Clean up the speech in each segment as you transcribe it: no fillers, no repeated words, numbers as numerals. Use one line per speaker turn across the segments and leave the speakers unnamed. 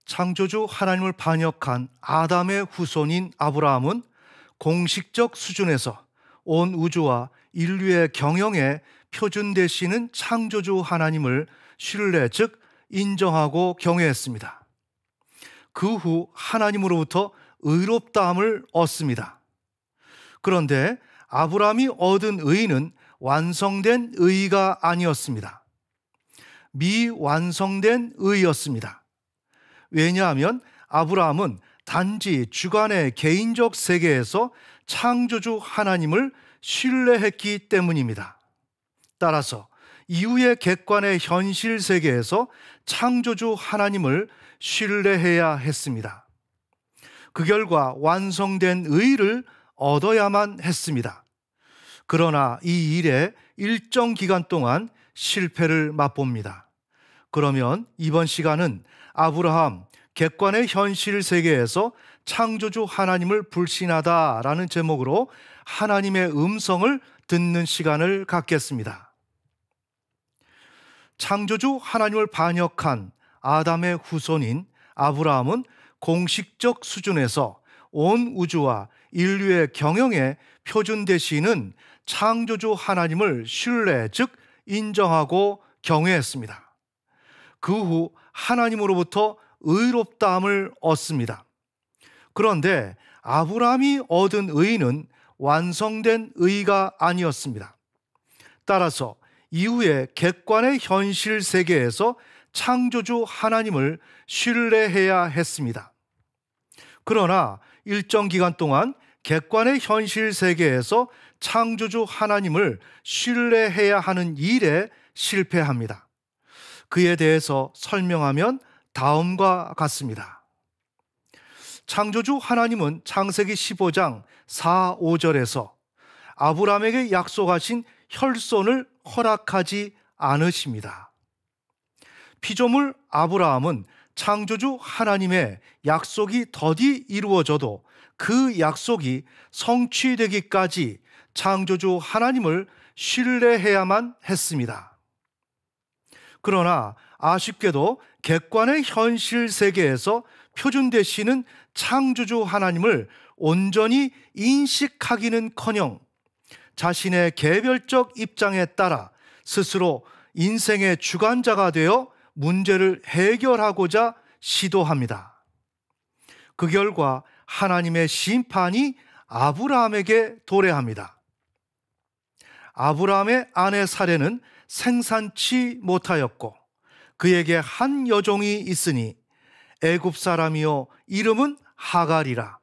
창조주 하나님을 반역한 아담의 후손인 아브라함은 공식적 수준에서 온 우주와 인류의 경영에 표준 되시는 창조주 하나님을 신뢰, 즉 인정하고 경외했습니다. 그 후 하나님으로부터 의롭다함을 얻습니다. 그런데 아브라함이 얻은 의는 완성된 의가 아니었습니다. 미완성된 의였습니다. 왜냐하면 아브라함은 단지 주관의 개인적 세계에서 창조주 하나님을 신뢰했기 때문입니다. 따라서 이후의 객관의 현실 세계에서 창조주 하나님을 신뢰해야 했습니다. 그 결과 완성된 의를 얻어야만 했습니다. 그러나 이 일에 일정 기간 동안 실패를 맛봅니다. 그러면 이번 시간은 아브라함, 객관의 현실 세계에서 창조주 하나님을 불신하다라는 제목으로 하나님의 음성을 듣는 시간을 갖겠습니다. 창조주 하나님을 반역한 아담의 후손인 아브라함은 공식적 수준에서 온 우주와 인류의 경영에 표준 되시는 창조주 하나님을 신뢰, 즉 인정하고 경외했습니다. 그 후 하나님으로부터 의롭다함을 얻습니다. 그런데 아브라함이 얻은 의는 완성된 의가 아니었습니다. 따라서 이후에 객관의 현실 세계에서 창조주 하나님을 신뢰해야 했습니다. 그러나 일정 기간 동안 객관의 현실 세계에서 창조주 하나님을 신뢰해야 하는 일에 실패합니다. 그에 대해서 설명하면 다음과 같습니다. 창조주 하나님은 창세기 15장 4, 5절에서 아브라함에게 약속하신 혈손을 허락하지 않으십니다. 피조물 아브라함은 창조주 하나님의 약속이 더디 이루어져도 그 약속이 성취되기까지 창조주 하나님을 신뢰해야만 했습니다. 그러나 아쉽게도 객관의 현실 세계에서 표준 되시는 창조주 하나님을 온전히 인식하기는커녕 자신의 개별적 입장에 따라 스스로 인생의 주관자가 되어 문제를 해결하고자 시도합니다. 그 결과 하나님의 심판이 아브라함에게 도래합니다. 아브라함의 아내 사레는 생산치 못하였고 그에게 한 여종이 있으니 애굽 사람이요 이름은 하갈이라.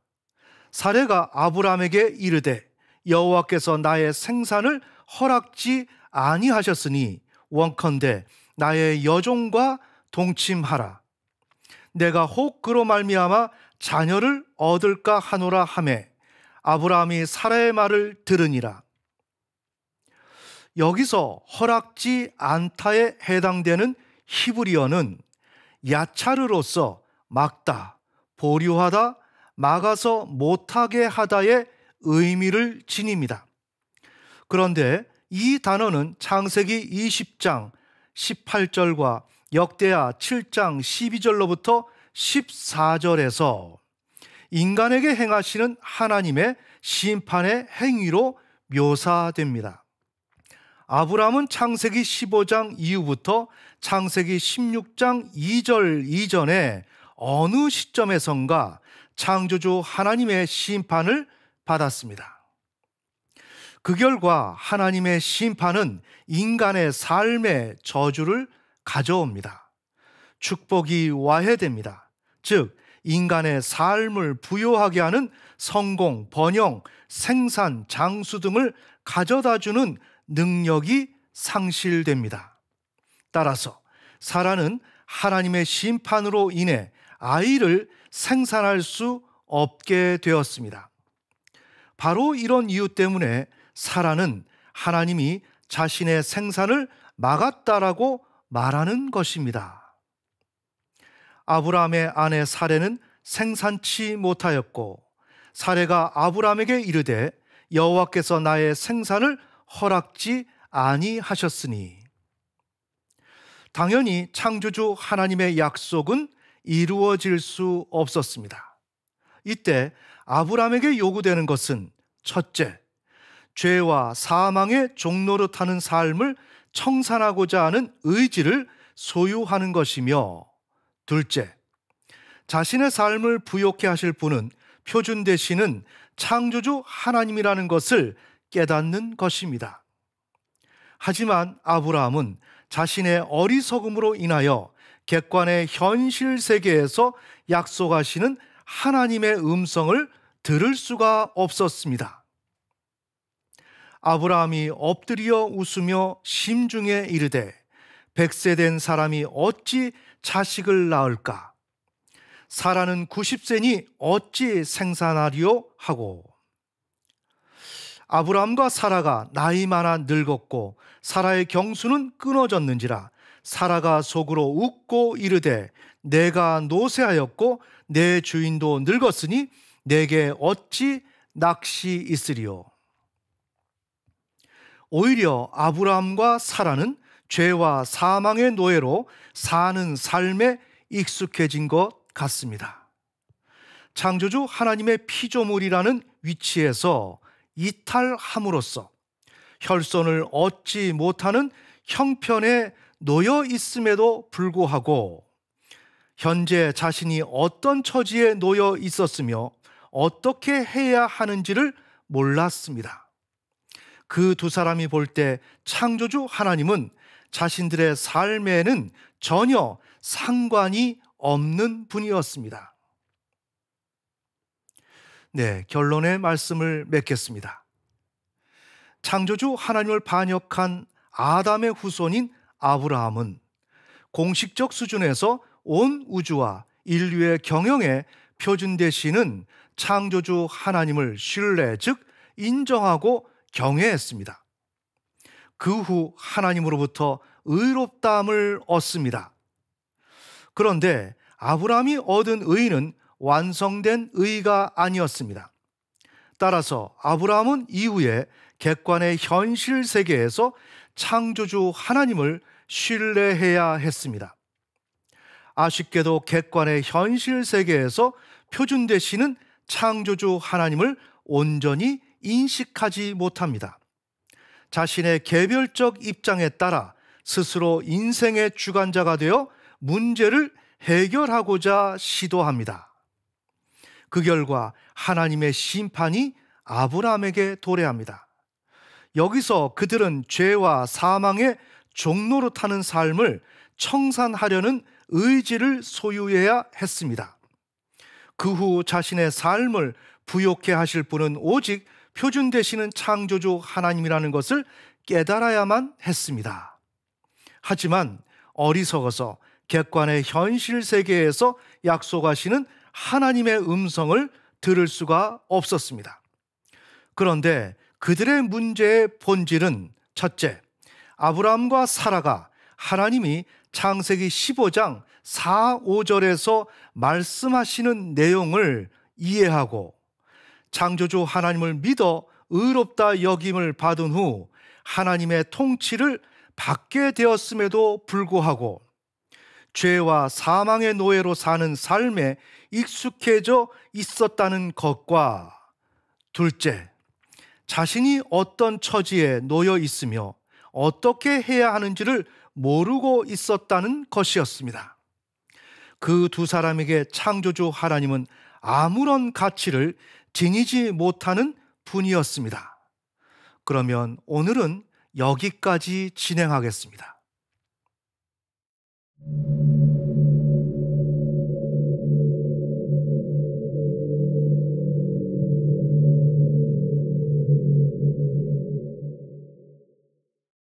사레가 아브라함에게 이르되 여호와께서 나의 생산을 허락지 아니하셨으니 원컨대 나의 여종과 동침하라. 내가 혹 그로 말미암아 자녀를 얻을까 하노라 하매 아브라함이 사라의 말을 들으니라. 여기서 허락지 않다에 해당되는 히브리어는 야차르로서 막다, 보류하다, 막아서 못하게 하다의 의미를 지닙니다. 그런데 이 단어는 창세기 20장 18절과 역대하 7장 12절로부터 14절에서 인간에게 행하시는 하나님의 심판의 행위로 묘사됩니다. 아브라함은 창세기 15장 이후부터 창세기 16장 2절 이전에 어느 시점에선가 창조주 하나님의 심판을 받았습니다. 그 결과 하나님의 심판은 인간의 삶의 저주를 가져옵니다. 축복이 와해됩니다. 즉 인간의 삶을 부요하게 하는 성공, 번영, 생산, 장수 등을 가져다주는 능력이 상실됩니다. 따라서 사라는 하나님의 심판으로 인해 아이를 생산할 수 없게 되었습니다. 바로 이런 이유 때문에 사라는 하나님이 자신의 생산을 막았다라고 말하는 것입니다. 아브라함의 아내 사레는 생산치 못하였고 사레가 아브라함에게 이르되 여호와께서 나의 생산을 허락지 아니하셨으니. 당연히 창조주 하나님의 약속은 이루어질 수 없었습니다. 이때 아브라함에게 요구되는 것은 첫째, 죄와 사망의 종로로 타는 삶을 청산하고자 하는 의지를 소유하는 것이며, 둘째, 자신의 삶을 부욕해 하실 분은 표준 되시는 창조주 하나님이라는 것을 깨닫는 것입니다. 하지만 아브라함은 자신의 어리석음으로 인하여 객관의 현실 세계에서 약속하시는 하나님의 음성을 들을 수가 없었습니다. 아브라함이 엎드려 웃으며 심중에 이르되 100세 된 사람이 어찌 자식을 낳을까? 사라는 90세니 어찌 생산하리요? 하고, 아브라함과 사라가 나이 많아 늙었고 사라의 경수는 끊어졌는지라 사라가 속으로 웃고 이르되 내가 노쇠하였고 내 주인도 늙었으니 내게 어찌 낚시 있으리요? 오히려 아브라함과 사라는 죄와 사망의 노예로 사는 삶에 익숙해진 것 같습니다. 창조주 하나님의 피조물이라는 위치에서 이탈함으로써 혈손을 얻지 못하는 형편에 놓여 있음에도 불구하고 현재 자신이 어떤 처지에 놓여 있었으며 어떻게 해야 하는지를 몰랐습니다. 그 두 사람이 볼 때 창조주 하나님은 자신들의 삶에는 전혀 상관이 없는 분이었습니다. 네, 결론의 말씀을 맺겠습니다. 창조주 하나님을 반역한 아담의 후손인 아브라함은 공식적 수준에서 온 우주와 인류의 경영에 표준 되시는 창조주 하나님을 신뢰, 즉 인정하고 경외했습니다. 그 후 하나님으로부터 의롭다함을 얻습니다. 그런데 아브라함이 얻은 의는 완성된 의가 아니었습니다. 따라서 아브라함은 이후에 객관의 현실 세계에서 창조주 하나님을 신뢰해야 했습니다. 아쉽게도 객관의 현실 세계에서 표준 되시는 창조주 하나님을 온전히 인식하지 못합니다. 자신의 개별적 입장에 따라 스스로 인생의 주관자가 되어 문제를 해결하고자 시도합니다. 그 결과 하나님의 심판이 아브라함에게 도래합니다. 여기서 그들은 죄와 사망의 종로로 타는 삶을 청산하려는 의지를 소유해야 했습니다. 그 후 자신의 삶을 부욕해 하실 분은 오직 표준 되시는 창조주 하나님이라는 것을 깨달아야만 했습니다. 하지만 어리석어서 객관의 현실 세계에서 약속하시는 하나님의 음성을 들을 수가 없었습니다. 그런데 그들의 문제의 본질은 첫째, 아브라함과 사라가 하나님이 창세기 15장 4, 5절에서 말씀하시는 내용을 이해하고 창조주 하나님을 믿어 의롭다 여김을 받은 후 하나님의 통치를 받게 되었음에도 불구하고 죄와 사망의 노예로 사는 삶에 익숙해져 있었다는 것과, 둘째, 자신이 어떤 처지에 놓여 있으며 어떻게 해야 하는지를 모르고 있었다는 것이었습니다. 그 두 사람에게 창조주 하나님은 아무런 가치를 지니지 못하는 분이었습니다. 그러면 오늘은 여기까지 진행하겠습니다.